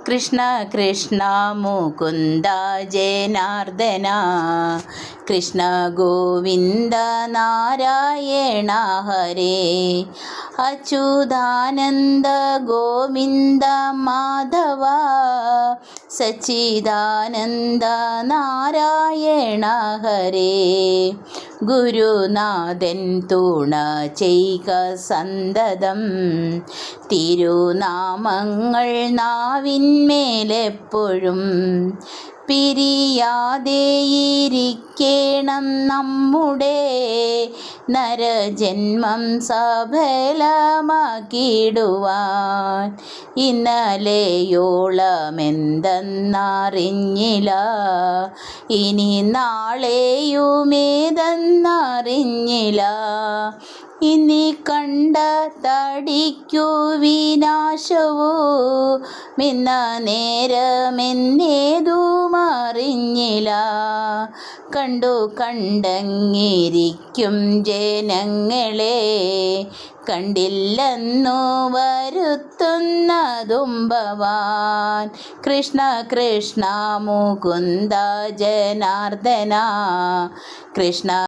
കൃഷ്ണ കൃഷ്ണ മുകുന്ദ ജനാർദ്ദന കൃഷ്ണ ഗോവിന്ദ നാരായണ ഹരേ അച്യുതാനന്ദ ഗോവിന്ദ മാധവ സച്ചിദാനന്ദ നാരായണ ഹരേ ഗുരുനാഥൻ തുണ ചെയ്ക സന്തതം തിരുനാമങ്ങൾ നാവിന്മേലെപ്പോഴും പിരിയാതെയിരിക്കണം നമ്മുടെ നരജന്മം സഫലമാക്കിടുവാൻ. ഇന്നലെയോളമെന്തെന്നറിഞ്ഞില്ല, ഇനി നാളെയുമേതെന്നറിഞ്ഞില്ല. ഇനി കണ്ട തടിക്കു വിനാശവും ഇന്ന നേരമെന്നേതും അറിഞ്ഞില്ല. കണ്ടു കണ്ടങ്ങിരിക്കും ജനങ്ങളെ കണ്ടില്ലെന്നു വരുത്തുന്നതും ഭവാൻ. കൃഷ്ണ കൃഷ്ണ മുകുന്ദ ജനാർദ്ദന കൃഷ്ണ